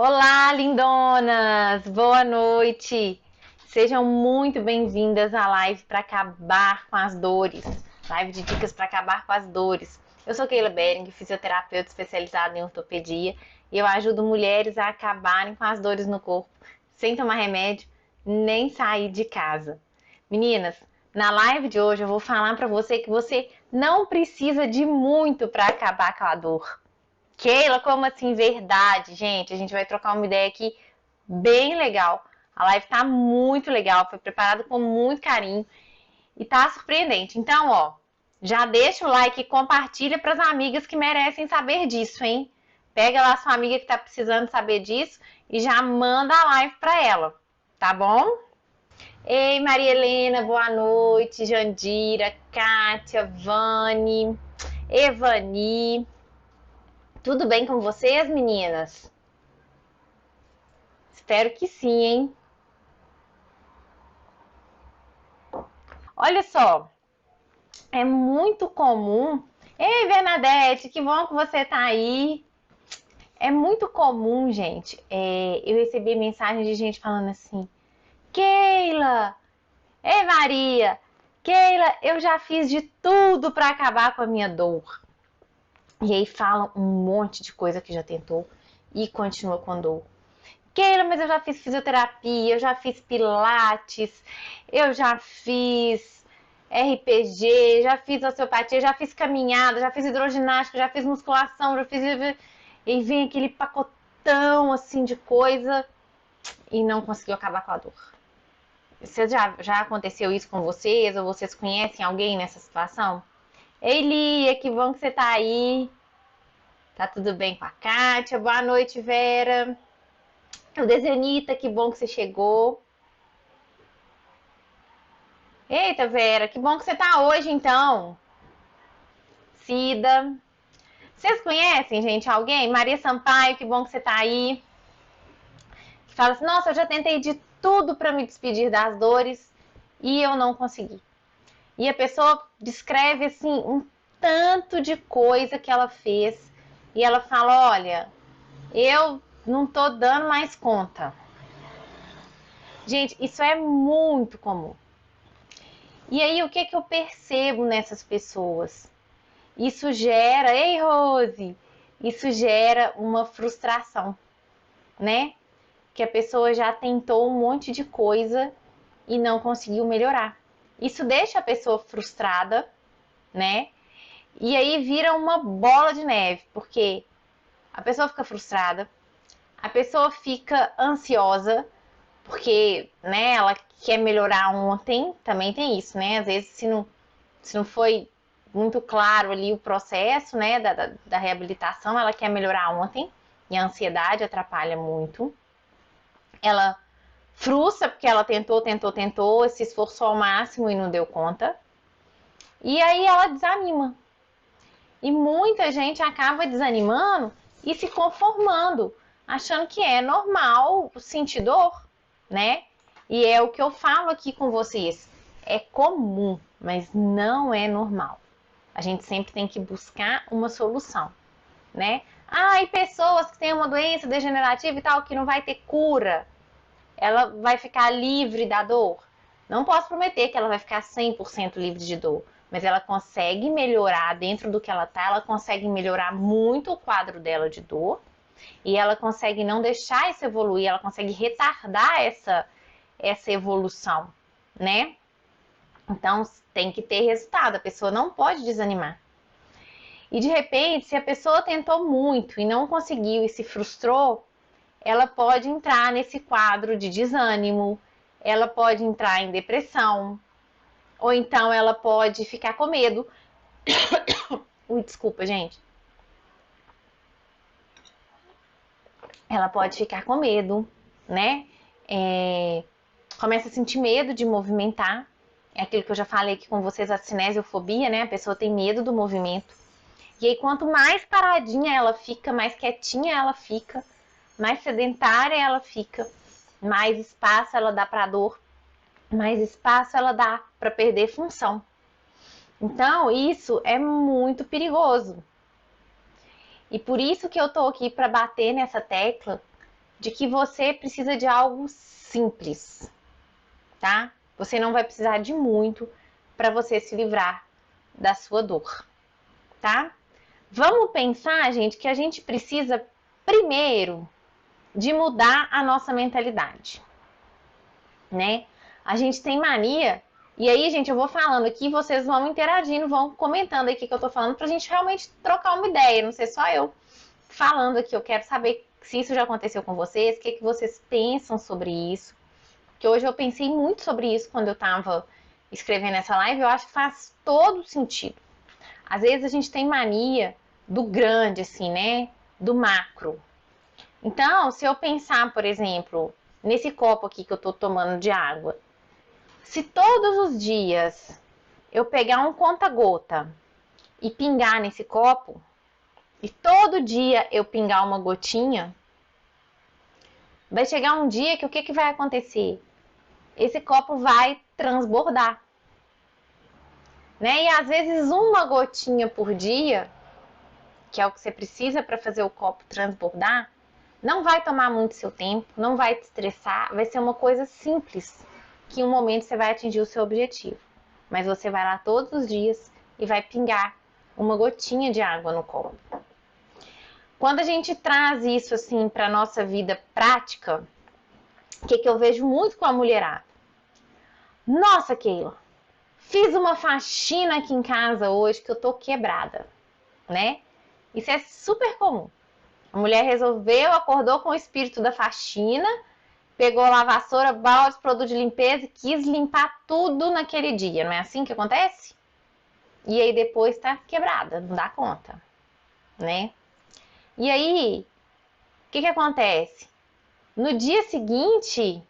Olá, lindonas! Boa noite! Sejam muito bem-vindas à live para acabar com as dores. Live de dicas para acabar com as dores. Eu sou Keila Bering, fisioterapeuta especializada em ortopedia, e eu ajudo mulheres a acabarem com as dores no corpo, sem tomar remédio, nem sair de casa. Meninas, na live de hoje eu vou falar para você que você não precisa de muito para acabar com a dor. Keila, como assim? Verdade, gente. A gente vai trocar uma ideia aqui bem legal. A live tá muito legal, foi preparada com muito carinho e tá surpreendente. Então, ó, já deixa o like e compartilha para as amigas que merecem saber disso, hein? Pega lá sua amiga que tá precisando saber disso e já manda a live para ela, tá bom? Ei, Maria Helena, boa noite. Jandira, Kátia, Vani, Evani. Tudo bem com vocês, meninas? Espero que sim, hein? Olha só, é muito comum. Ei, Bernadette, que bom que você tá aí. É muito comum, gente, eu receber mensagens de gente falando assim: Keila, ei Maria, Keila, eu já fiz de tudo para acabar com a minha dor. E aí falam um monte de coisa que já tentou e continua com dor. Keila, mas eu já fiz fisioterapia, eu já fiz pilates, eu já fiz RPG, já fiz osteopatia, já fiz caminhada, já fiz hidroginástica, já fiz musculação, já fiz... E vem aquele pacotão, assim, de coisa e não conseguiu acabar com a dor. Já aconteceu isso com vocês? Ou vocês conhecem alguém nessa situação? Ei, Lia, que bom que você tá aí. Tá tudo bem com a Kátia? Boa noite, Vera. O Desenita, que bom que você chegou. Eita, Vera, que bom que você tá hoje, então. Cida. Vocês conhecem, gente, alguém? Maria Sampaio, que bom que você tá aí. Que fala assim, nossa, eu já tentei de tudo para me despedir das dores e eu não consegui. E a pessoa descreve, assim, um tanto de coisa que ela fez. E ela fala, olha, eu não tô dando mais conta. Gente, isso é muito comum. E aí, o que que eu percebo nessas pessoas? Isso gera, ei Rose, isso gera uma frustração, né? Que a pessoa já tentou um monte de coisa e não conseguiu melhorar. Isso deixa a pessoa frustrada, né? E aí vira uma bola de neve, porque a pessoa fica frustrada, a pessoa fica ansiosa, porque, né, ela quer melhorar ontem, também tem isso, né? Às vezes, se não foi muito claro ali o processo, né, da reabilitação, ela quer melhorar ontem, e a ansiedade atrapalha muito. Ela frustra porque ela tentou, se esforçou ao máximo e não deu conta. E aí ela desanima. E muita gente acaba desanimando e se conformando, achando que é normal sentir dor, né? E é o que eu falo aqui com vocês. É comum, mas não é normal. A gente sempre tem que buscar uma solução, né? Ah, e pessoas que têm uma doença degenerativa e tal, que não vai ter cura, ela vai ficar livre da dor? Não posso prometer que ela vai ficar 100% livre de dor, mas ela consegue melhorar dentro do que ela tá, ela consegue melhorar muito o quadro dela de dor e ela consegue não deixar isso evoluir, ela consegue retardar essa evolução, né? Então tem que ter resultado, a pessoa não pode desanimar. E de repente, se a pessoa tentou muito e não conseguiu e se frustrou, ela pode entrar nesse quadro de desânimo, ela pode entrar em depressão, ou então ela pode ficar com medo. Ui, desculpa, gente. Ela pode ficar com medo, né? Começa a sentir medo de movimentar. É aquilo que eu já falei aqui com vocês, a cinesiofobia, né? A pessoa tem medo do movimento. E aí, quanto mais paradinha ela fica, mais quietinha ela fica, mais sedentária ela fica, mais espaço ela dá para dor, mais espaço ela dá para perder função. Então, isso é muito perigoso. E por isso que eu tô aqui para bater nessa tecla de que você precisa de algo simples, tá? Você não vai precisar de muito para você se livrar da sua dor, tá? Vamos pensar, gente, que a gente precisa primeiro de mudar a nossa mentalidade, né? A gente tem mania, e aí, gente, eu vou falando aqui, vocês vão interagindo, vão comentando aí o que eu tô falando, pra gente realmente trocar uma ideia, não ser só eu falando aqui. Eu quero saber se isso já aconteceu com vocês, o que vocês pensam sobre isso, que hoje eu pensei muito sobre isso quando eu tava escrevendo essa live, eu acho que faz todo sentido. Às vezes a gente tem mania do grande, assim, né? Do macro. Então, se eu pensar, por exemplo, nesse copo aqui que eu tô tomando de água, se todos os dias eu pegar um conta-gota e pingar nesse copo, e todo dia eu pingar uma gotinha, vai chegar um dia que o que vai acontecer? Esse copo vai transbordar, né? E às vezes uma gotinha por dia, que é o que você precisa para fazer o copo transbordar, não vai tomar muito seu tempo, não vai te estressar, vai ser uma coisa simples, que em um momento você vai atingir o seu objetivo. Mas você vai lá todos os dias e vai pingar uma gotinha de água no copo. Quando a gente traz isso assim para nossa vida prática, o que eu vejo muito com a mulherada? Nossa, Keila, fiz uma faxina aqui em casa hoje que eu tô quebrada, né? Isso é super comum. A mulher resolveu, acordou com o espírito da faxina, pegou a vassoura, balde, produto de limpeza e quis limpar tudo naquele dia. Não é assim que acontece? E aí depois tá quebrada, não dá conta, né? E aí, o que acontece? No dia seguinte,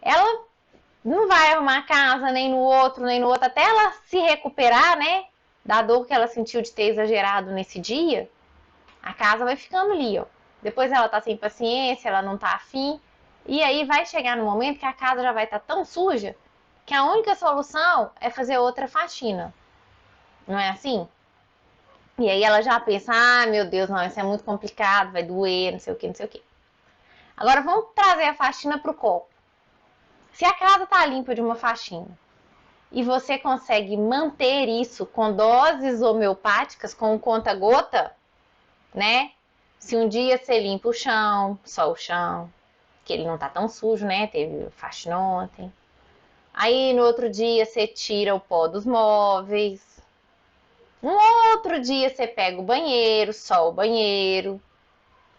ela não vai arrumar a casa nem no outro, até ela se recuperar, né? Da dor que ela sentiu de ter exagerado nesse dia. A casa vai ficando ali, ó. Depois ela tá sem paciência, ela não tá afim. E aí vai chegar no momento que a casa já vai estar tão suja que a única solução é fazer outra faxina. Não é assim? E aí ela já pensa, ah, meu Deus, não, isso é muito complicado, vai doer, não sei o que, não sei o que. Agora vamos trazer a faxina pro copo. Se a casa tá limpa de uma faxina e você consegue manter isso com doses homeopáticas, com um conta-gota, né? Se um dia você limpa o chão, só o chão, que ele não tá tão sujo, né? Teve faxina ontem. Aí no outro dia você tira o pó dos móveis. No outro dia você pega o banheiro, só o banheiro.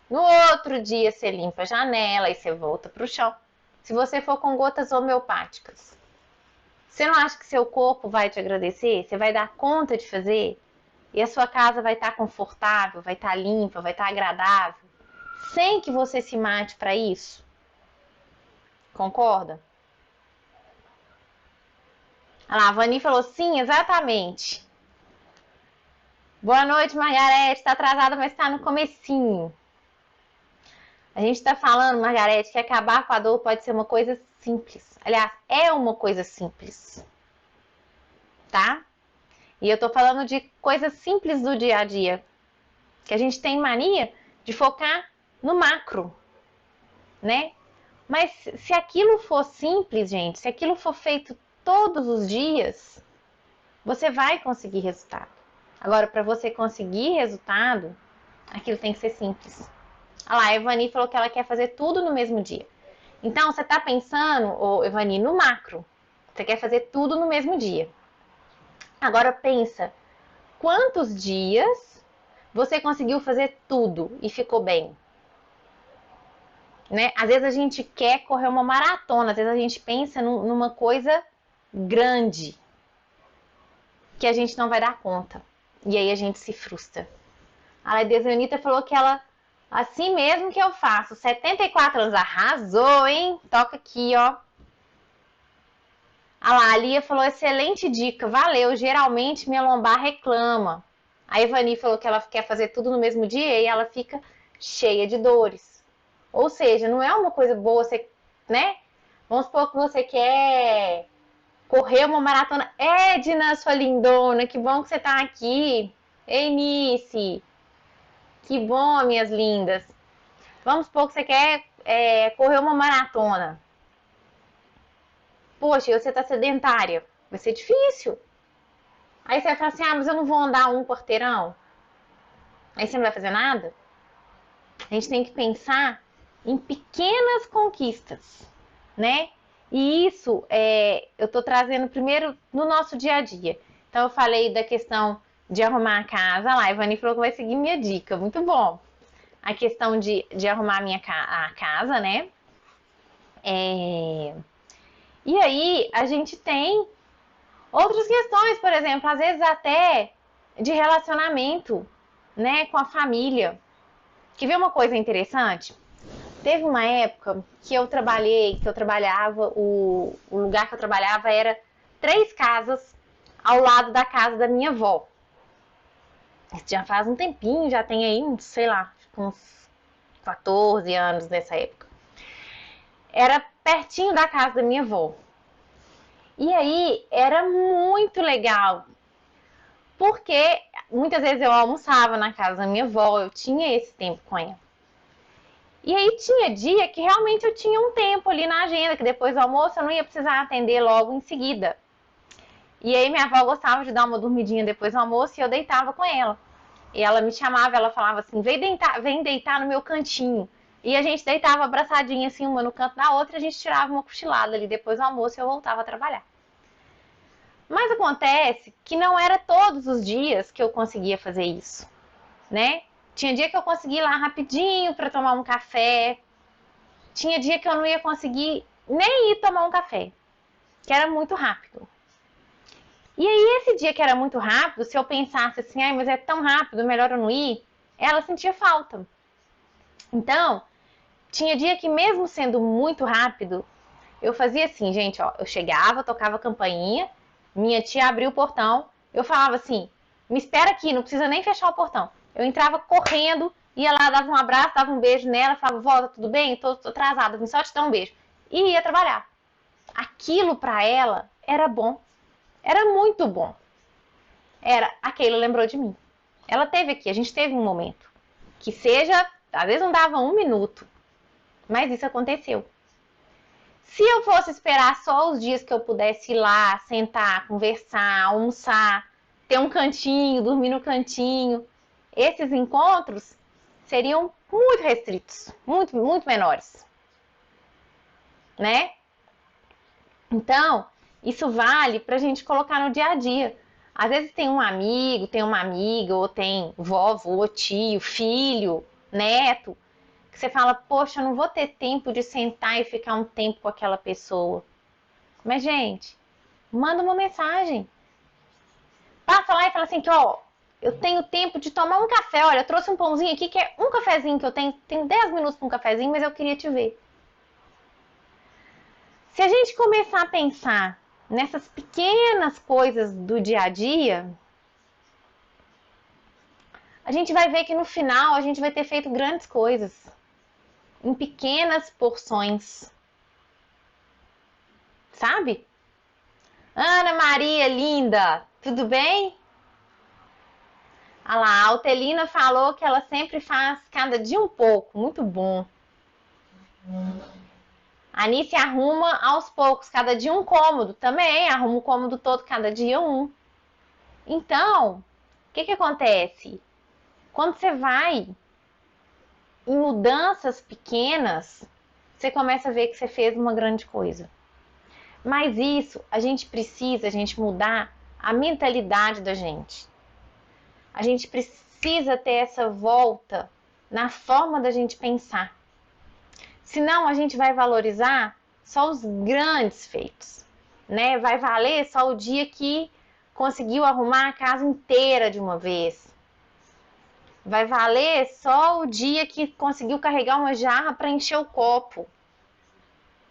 No outro dia você limpa a janela e você volta pro chão. Se você for com gotas homeopáticas, você não acha que seu corpo vai te agradecer? Você vai dar conta de fazer? E a sua casa vai estar confortável, vai estar limpa, vai estar agradável, sem que você se mate para isso? Concorda? Olha lá, a Vani falou, sim, exatamente. Boa noite, Margarete. Tá atrasada, mas tá no comecinho. A gente tá falando, Margarete, que acabar com a dor pode ser uma coisa simples. Aliás, é uma coisa simples. Tá? E eu tô falando de coisas simples do dia a dia. Que a gente tem mania de focar no macro, né? Mas se aquilo for simples, gente, se aquilo for feito todos os dias, você vai conseguir resultado. Agora, para você conseguir resultado, aquilo tem que ser simples. Olha lá, a Evani falou que ela quer fazer tudo no mesmo dia. Então, você tá pensando, ô, Evani, no macro. Você quer fazer tudo no mesmo dia. Agora pensa, quantos dias você conseguiu fazer tudo e ficou bem? Né? Às vezes a gente quer correr uma maratona, às vezes a gente pensa numa coisa grande que a gente não vai dar conta. E aí a gente se frustra. A Desionita falou que ela, assim mesmo que eu faço, 74 anos, arrasou, hein? Toca aqui, ó. Ah lá, a Lia falou, excelente dica, valeu, geralmente minha lombar reclama. A Evani falou que ela quer fazer tudo no mesmo dia e ela fica cheia de dores. Ou seja, não é uma coisa boa, você, né? Vamos supor que você quer correr uma maratona. Edna, sua lindona, que bom que você tá aqui. Ei, Nice, que bom, minhas lindas. Vamos supor que você quer correr uma maratona. Poxa, você tá sedentária. Vai ser difícil. Aí você vai falar assim, ah, mas eu não vou andar um quarteirão. Aí você não vai fazer nada. A gente tem que pensar em pequenas conquistas, né? E isso eu tô trazendo primeiro no nosso dia a dia. Então eu falei da questão de arrumar a casa. Lá, a Ivani falou que vai seguir minha dica. Muito bom. A questão de arrumar a casa, né? E aí a gente tem outras questões, por exemplo, às vezes até de relacionamento, né, com a família. Quer ver uma coisa interessante? Teve uma época que eu trabalhava, o lugar que eu trabalhava era 3 casas ao lado da casa da minha avó. Isso já faz um tempinho, já tem aí, sei lá, uns 14 anos nessa época. Era pertinho da casa da minha avó. E aí era muito legal, porque muitas vezes eu almoçava na casa da minha avó, eu tinha esse tempo com ela. E aí tinha dia que realmente eu tinha um tempo ali na agenda, que depois do almoço eu não ia precisar atender logo em seguida. E aí minha avó gostava de dar uma dormidinha depois do almoço e eu deitava com ela. E ela me chamava, ela falava assim, vem deitar no meu cantinho. E a gente deitava abraçadinha assim, uma no canto da outra, e a gente tirava uma cochilada ali depois do almoço e eu voltava a trabalhar. Mas acontece que não era todos os dias que eu conseguia fazer isso, né? Tinha dia que eu conseguia ir lá rapidinho para tomar um café. Tinha dia que eu não ia conseguir nem ir tomar um café, que era muito rápido. E aí esse dia que era muito rápido, se eu pensasse assim, ai, mas é tão rápido, melhor eu não ir, ela sentia falta. Então, tinha dia que mesmo sendo muito rápido, eu fazia assim, gente, ó, eu chegava, tocava a campainha, minha tia abria o portão, eu falava assim, me espera aqui, não precisa nem fechar o portão. Eu entrava correndo, ia lá, dava um abraço, dava um beijo nela, falava, vó, tá tudo bem? Tô atrasada, vim só te dar um beijo. E ia trabalhar. Aquilo pra ela era bom, era muito bom. A Keila lembrou de mim. Ela teve aqui, a gente teve um momento, que seja, às vezes não dava um minuto, mas isso aconteceu. Se eu fosse esperar só os dias que eu pudesse ir lá, sentar, conversar, almoçar, ter um cantinho, dormir no cantinho, esses encontros seriam muito restritos, muito, muito menores, né? Então, isso vale para a gente colocar no dia a dia. Às vezes tem um amigo, tem uma amiga, ou tem vovô, tio, filho, neto, que você fala, poxa, eu não vou ter tempo de sentar e ficar um tempo com aquela pessoa. Mas, gente, manda uma mensagem. Passa lá e fala assim que, ó, eu tenho tempo de tomar um café. Olha, eu trouxe um pãozinho aqui que é um cafezinho que eu tenho. Tem 10 minutos para um cafezinho, mas eu queria te ver. Se a gente começar a pensar nessas pequenas coisas do dia a dia, a gente vai ver que no final a gente vai ter feito grandes coisas. Em pequenas porções. Sabe? Ana Maria, linda, tudo bem? Ah lá, a Altelina falou que ela sempre faz cada dia um pouco, muito bom. A Anice arruma aos poucos, cada dia um cômodo também, arruma o cômodo todo, cada dia um. Então, o que acontece? Quando você vai em mudanças pequenas, você começa a ver que você fez uma grande coisa. Mas isso, a gente mudar a mentalidade da gente. A gente precisa ter essa volta na forma da gente pensar. Senão a gente vai valorizar só os grandes feitos, né? Vai valer só o dia que conseguiu arrumar a casa inteira de uma vez. Vai valer só o dia que conseguiu carregar uma jarra para encher o copo,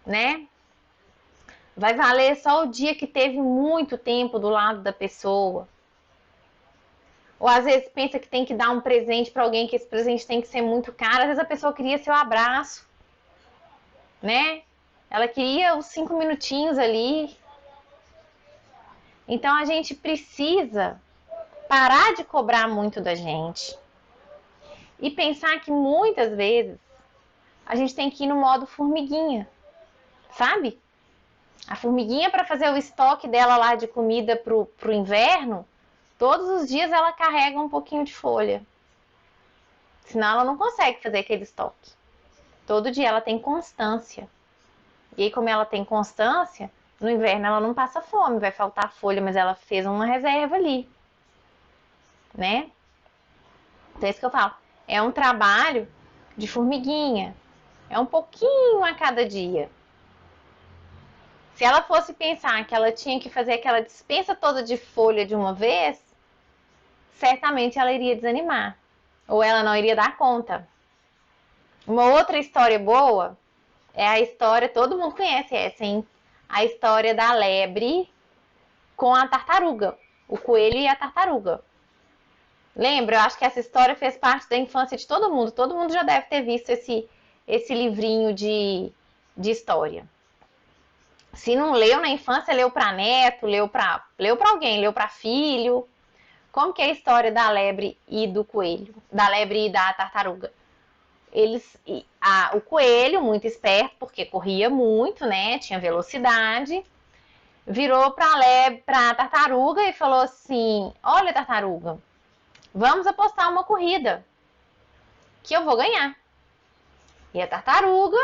né? Vai valer só o dia que teve muito tempo do lado da pessoa. Ou às vezes pensa que tem que dar um presente para alguém, que esse presente tem que ser muito caro. Às vezes a pessoa queria seu abraço, né? Ela queria os 5 minutinhos ali. Então a gente precisa parar de cobrar muito da gente e pensar que muitas vezes a gente tem que ir no modo formiguinha, sabe? A formiguinha, para fazer o estoque dela lá de comida pro inverno, todos os dias ela carrega um pouquinho de folha. Senão ela não consegue fazer aquele estoque. Todo dia ela tem constância. E aí, como ela tem constância, no inverno ela não passa fome, vai faltar folha, mas ela fez uma reserva ali, né? Então é isso que eu falo. É um trabalho de formiguinha. É um pouquinho a cada dia. Se ela fosse pensar que ela tinha que fazer aquela dispensa toda de folha de uma vez, certamente ela iria desanimar. Ou ela não iria dar conta. Uma outra história boa é a história, todo mundo conhece essa, hein? A história da lebre com a tartaruga. O coelho e a tartaruga. Lembra? Eu acho que essa história fez parte da infância de todo mundo. Todo mundo já deve ter visto esse livrinho de história. Se não leu na infância, leu para neto, leu para alguém, leu para filho. Como que é a história da lebre e do coelho? Da lebre e da tartaruga? O coelho, muito esperto, porque corria muito, né? Tinha velocidade. Virou para a tartaruga e falou assim: olha, tartaruga, vamos apostar uma corrida que eu vou ganhar. E a tartaruga,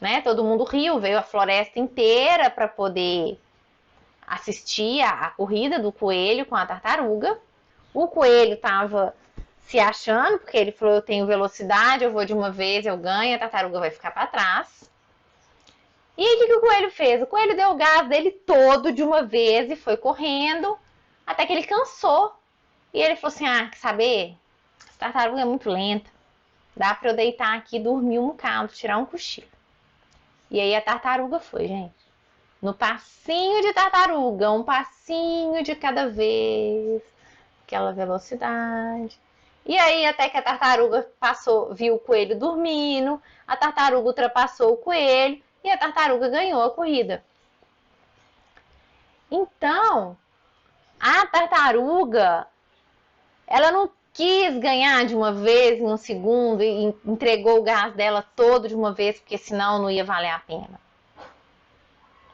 né? Todo mundo riu, veio a floresta inteira para poder assistir a corrida do coelho com a tartaruga. O coelho estava se achando, porque ele falou: eu tenho velocidade, eu vou de uma vez, eu ganho, a tartaruga vai ficar para trás. E aí, o que o coelho fez? O coelho deu o gás dele todo de uma vez e foi correndo, até que ele cansou. E ele falou assim: ah, quer saber? Essa tartaruga é muito lenta. Dá para eu deitar aqui, dormir um bocado, tirar um cochilo. E aí a tartaruga foi, gente. No passinho de tartaruga, um passinho de cada vez. Aquela velocidade. E aí, até que a tartaruga viu o coelho dormindo, a tartaruga ultrapassou o coelho e a tartaruga ganhou a corrida. Então, a tartaruga, ela não quis ganhar de uma vez, em um segundo, e entregou o gás dela todo de uma vez, porque senão não ia valer a pena.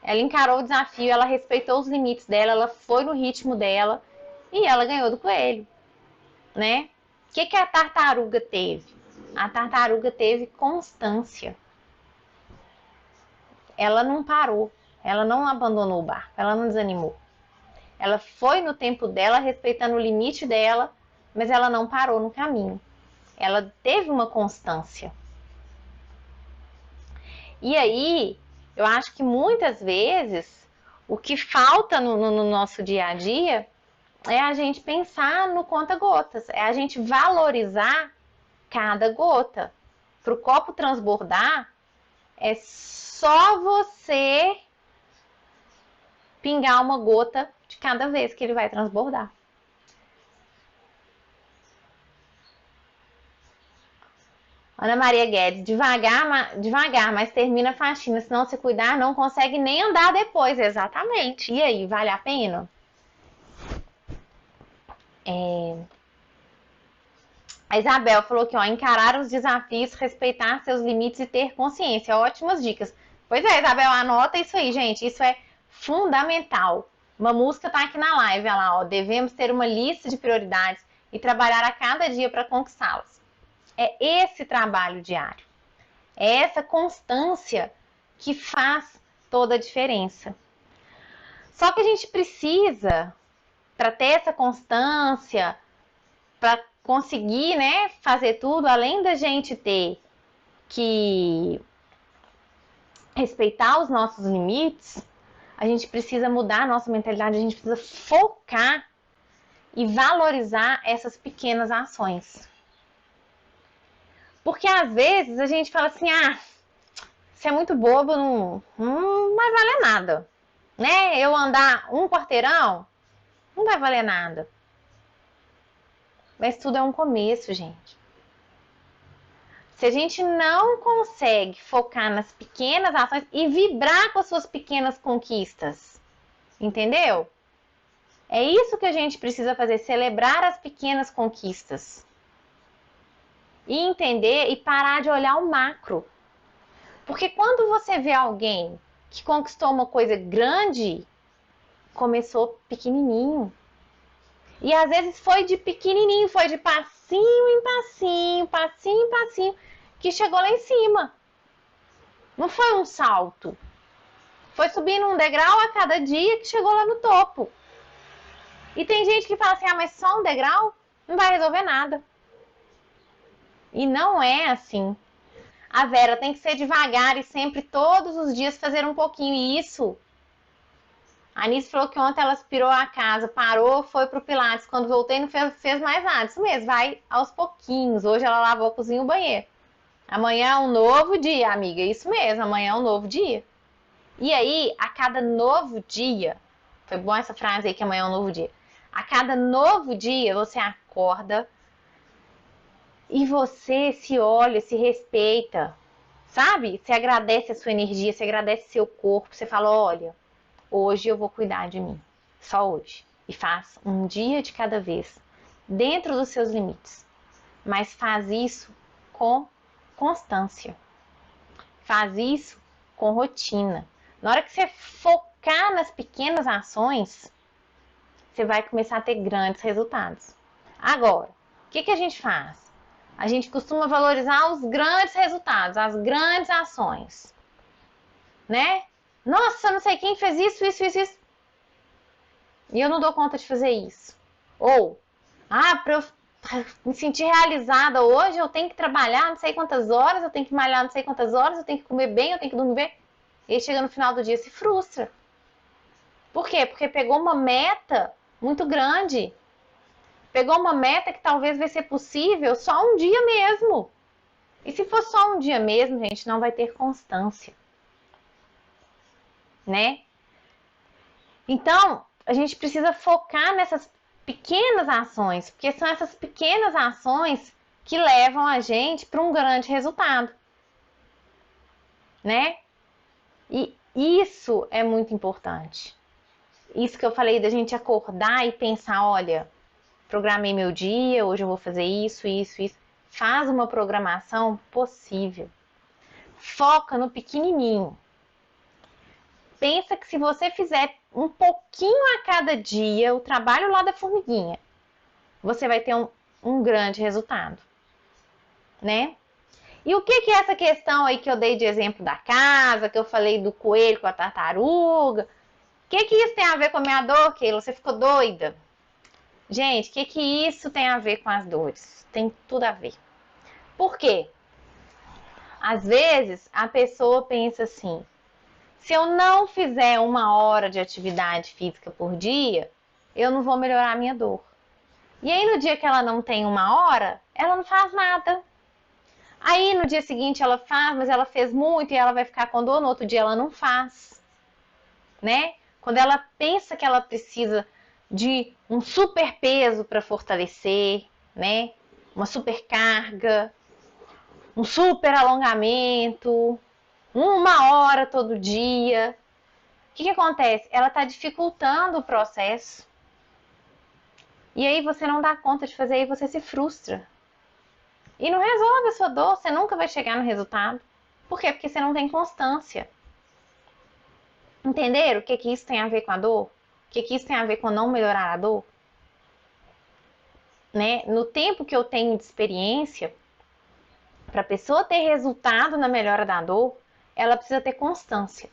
Ela encarou o desafio, ela respeitou os limites dela, ela foi no ritmo dela e ela ganhou do coelho, né? O que a tartaruga teve? A tartaruga teve constância. Ela não parou, ela não abandonou o barco, ela não desanimou. Ela foi no tempo dela, respeitando o limite dela, mas ela não parou no caminho. Ela teve uma constância. E aí, eu acho que muitas vezes o que falta no nosso dia a dia é a gente pensar no conta-gotas, é a gente valorizar cada gota. Para o copo transbordar, é só você pingar uma gota de cada vez que ele vai transbordar. Ana Maria Guedes, devagar, mas termina a faxina. Se não se cuidar, não consegue nem andar depois. Exatamente. E aí, vale a pena? A Isabel falou que, ó, encarar os desafios, respeitar seus limites e ter consciência. Ótimas dicas. Pois é, Isabel, anota isso aí, gente. Isso é fundamental. Uma música tá aqui na live, olha lá, ó. Devemos ter uma lista de prioridades e trabalhar a cada dia para conquistá-las. É esse trabalho diário. É essa constância que faz toda a diferença. Só que a gente precisa, para ter essa constância, para conseguir, né, fazer tudo, além da gente ter que respeitar os nossos limites, a gente precisa mudar a nossa mentalidade, a gente precisa focar e valorizar essas pequenas ações. Porque às vezes a gente fala assim: ah, você é muito bobo, não vai valer nada, né? Eu andar um quarteirão, não vai valer nada. Mas tudo é um começo, gente. Se a gente não consegue focar nas pequenas ações e vibrar com as suas pequenas conquistas, entendeu? É isso que a gente precisa fazer, celebrar as pequenas conquistas. e entender e parar de olhar o macro. Porque quando você vê alguém que conquistou uma coisa grande, começou pequenininho. E às vezes foi de pequenininho, foi de passinho em passinho, passinho em passinho, que chegou lá em cima. Não foi um salto. Foi subindo um degrau a cada dia que chegou lá no topo. E tem gente que fala assim, ah, mas só um degrau não vai resolver nada. E não é assim. A Vera tem que ser devagar e sempre, todos os dias, fazer um pouquinho. E isso, a Anice falou que ontem ela aspirou a casa, parou, foi pro Pilates. Quando voltei, não fez mais nada. Isso mesmo, vai aos pouquinhos. Hoje ela lavou a cozinha e o banheiro. Amanhã é um novo dia, amiga. Isso mesmo, amanhã é um novo dia. E aí, a cada novo dia, foi bom essa frase aí que amanhã é um novo dia. A cada novo dia, você acorda e você se olha, se respeita, sabe? Você agradece a sua energia, você agradece seu corpo, você fala, olha, hoje eu vou cuidar de mim, só hoje. E faz um dia de cada vez, dentro dos seus limites. Mas faz isso com constância. Faz isso com rotina. Na hora que você focar nas pequenas ações, você vai começar a ter grandes resultados. Agora, o que a gente faz? A gente costuma valorizar os grandes resultados, as grandes ações, né? Nossa, não sei quem fez isso. E eu não dou conta de fazer isso. Ou, para eu me sentir realizada hoje, eu tenho que trabalhar não sei quantas horas, eu tenho que malhar não sei quantas horas, eu tenho que comer bem, eu tenho que dormir bem. E aí chega no final do dia e se frustra. Por quê? Porque pegou uma meta muito grande. Pegou uma meta que talvez vai ser possível só um dia mesmo. E se for só um dia mesmo, gente, não vai ter constância, né? Então, a gente precisa focar nessas pequenas ações, porque são essas pequenas ações que levam a gente para um grande resultado, né? E isso é muito importante. Isso que eu falei da gente acordar e pensar, olha, programei meu dia, hoje eu vou fazer isso. Faz uma programação possível. Foca no pequenininho. Pensa que se você fizer um pouquinho a cada dia, o trabalho lá da formiguinha, você vai ter um grande resultado, né? E o que é essa questão aí que eu dei de exemplo da casa, que eu falei do coelho com a tartaruga? O que isso tem a ver com a minha dor, Keila? Você ficou doida? Gente, o que isso tem a ver com as dores? Tem tudo a ver. Por quê? Às vezes, a pessoa pensa assim, se eu não fizer 1 hora de atividade física por dia, eu não vou melhorar a minha dor. E aí, no dia que ela não tem 1 hora, ela não faz nada. Aí, no dia seguinte, ela faz, mas ela fez muito e ela vai ficar com dor. No outro dia, ela não faz, né? Quando ela pensa que ela precisa de um super peso para fortalecer, né? Uma super carga, um super alongamento, 1 hora todo dia. O que acontece? Ela está dificultando o processo. E aí você não dá conta de fazer e você se frustra. E não resolve a sua dor, você nunca vai chegar no resultado. Por quê? Porque você não tem constância. Entenderam o que isso tem a ver com a dor? O que isso tem a ver com não melhorar a dor? Né? No tempo que eu tenho de experiência, para a pessoa ter resultado na melhora da dor, ela precisa ter constância.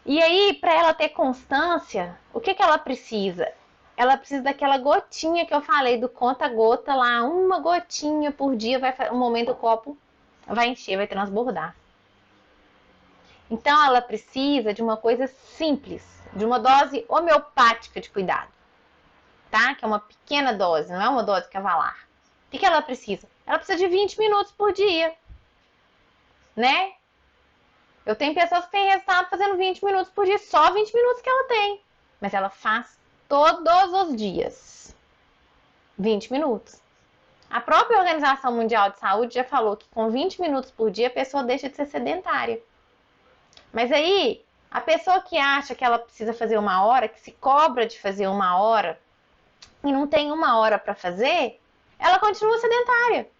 E aí, para ela ter constância, o que ela precisa? Ela precisa daquela gotinha que eu falei, do conta-gota lá, uma gotinha por dia, um momento o copo vai encher, vai transbordar. Então, ela precisa de uma coisa simples, de uma dose homeopática de cuidado, tá? Que é uma pequena dose, não é uma dose cavalar. O que ela precisa? Ela precisa de 20 minutos por dia, né? Eu tenho pessoas que têm resultado fazendo 20 minutos por dia, só 20 minutos que ela tem. Mas ela faz todos os dias 20 minutos. A própria Organização Mundial de Saúde já falou que com 20 minutos por dia a pessoa deixa de ser sedentária. Mas aí, a pessoa que acha que ela precisa fazer 1 hora, que se cobra de fazer 1 hora e não tem 1 hora para fazer, ela continua sedentária.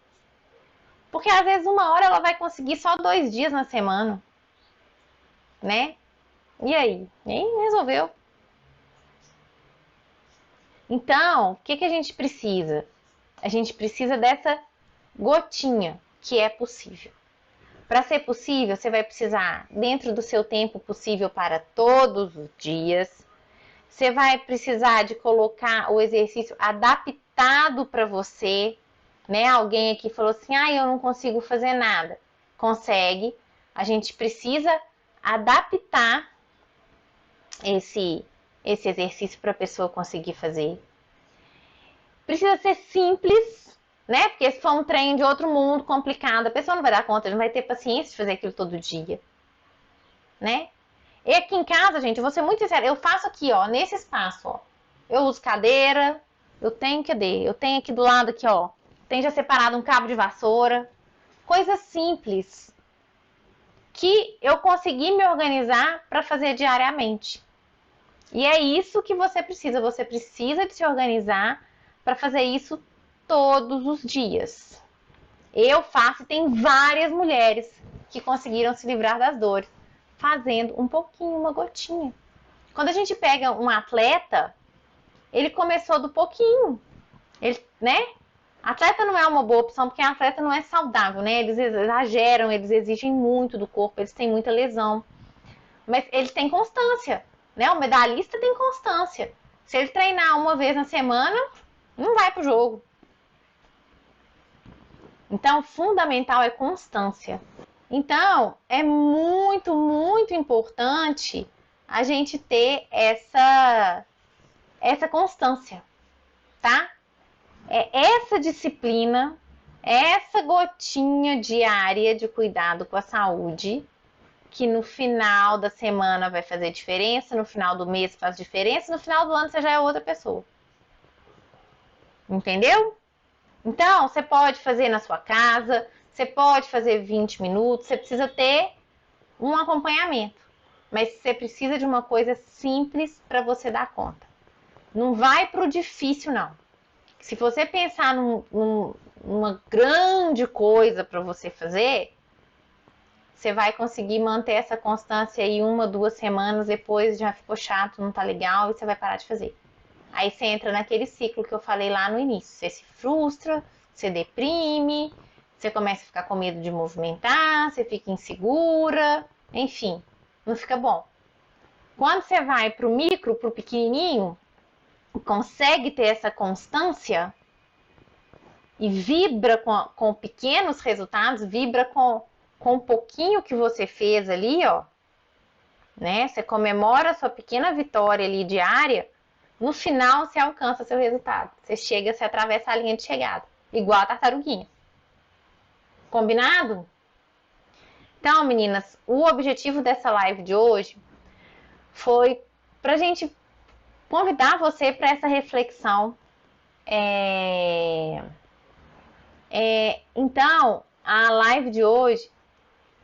Porque às vezes uma hora ela vai conseguir só 2 dias na semana, né? E aí? Nem resolveu. Então, o que a gente precisa? A gente precisa dessa gotinha, que é possível. Para ser possível, você vai precisar, dentro do seu tempo possível para todos os dias, você vai precisar de colocar o exercício adaptado para você, né? Alguém aqui falou assim, eu não consigo fazer nada. Consegue. A gente precisa adaptar esse exercício para a pessoa conseguir fazer. Precisa ser simples, né? Porque se for um trem de outro mundo complicado, a pessoa não vai dar conta, não vai ter paciência de fazer aquilo todo dia, né? E aqui em casa, gente, eu vou ser muito sincera, eu faço aqui, ó, nesse espaço, ó. Eu uso cadeira, eu tenho aqui do lado aqui, ó, tem já separado um cabo de vassoura, coisas simples que eu consegui me organizar para fazer diariamente. E é isso que você precisa de se organizar para fazer isso todos os dias. Eu faço, e tem várias mulheres que conseguiram se livrar das dores fazendo um pouquinho, uma gotinha. Quando a gente pega um atleta, ele começou do pouquinho, ele, né? Atleta não é uma boa opção, porque atleta não é saudável, né? Eles exageram, eles exigem muito do corpo, eles têm muita lesão. Mas eles têm constância, né? O medalhista tem constância. Se ele treinar uma vez na semana, não vai pro jogo. Então, fundamental é constância. Então, é muito, muito importante a gente ter essa constância, tá? É essa disciplina, essa gotinha diária de cuidado com a saúde, que no final da semana vai fazer diferença, no final do mês faz diferença, no final do ano você já é outra pessoa. Entendeu? Então, você pode fazer na sua casa, você pode fazer 20 minutos, você precisa ter um acompanhamento. Mas você precisa de uma coisa simples para você dar conta. Não vai pro difícil, não. Se você pensar numa grande coisa para você fazer, você vai conseguir manter essa constância aí 1, 2 semanas, depois já ficou chato, não tá legal e você vai parar de fazer. Aí você entra naquele ciclo que eu falei lá no início. Você se frustra, você deprime, você começa a ficar com medo de movimentar, você fica insegura, enfim, não fica bom. Quando você vai pro micro, pro pequenininho, consegue ter essa constância e vibra com pequenos resultados, vibra com um pouquinho que você fez ali, ó, né? Você comemora a sua pequena vitória ali diária. No final, você alcança seu resultado. Você chega, você atravessa a linha de chegada. Igual a tartaruguinha. Combinado? Então, meninas, o objetivo dessa live de hoje foi pra gente convidar você para essa reflexão. Então, a live de hoje,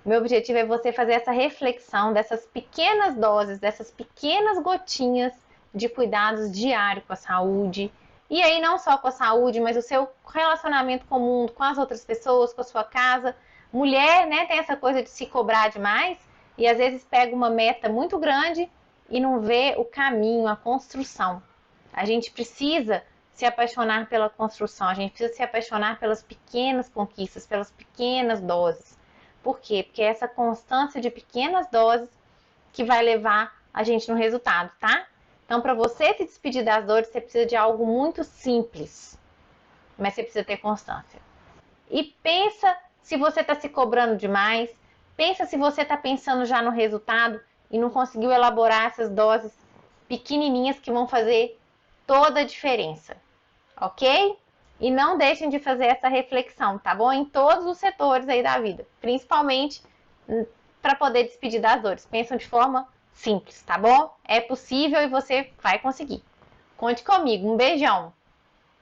meu objetivo é você fazer essa reflexão dessas pequenas doses, dessas pequenas gotinhas de cuidados diários com a saúde. E aí não só com a saúde, mas o seu relacionamento com o mundo, com as outras pessoas, com a sua casa. Mulher, né, tem essa coisa de se cobrar demais e às vezes pega uma meta muito grande e não vê o caminho, a construção. A gente precisa se apaixonar pela construção, a gente precisa se apaixonar pelas pequenas conquistas, pelas pequenas doses. Por quê? Porque é essa constância de pequenas doses que vai levar a gente no resultado, tá? Então, para você se despedir das dores, você precisa de algo muito simples, mas você precisa ter constância. E pensa se você está se cobrando demais, pensa se você está pensando já no resultado e não conseguiu elaborar essas doses pequenininhas que vão fazer toda a diferença, ok? E não deixem de fazer essa reflexão, tá bom? Em todos os setores aí da vida, principalmente para poder despedir das dores. Pensam de forma simples, tá bom? É possível e você vai conseguir. Conte comigo. Um beijão!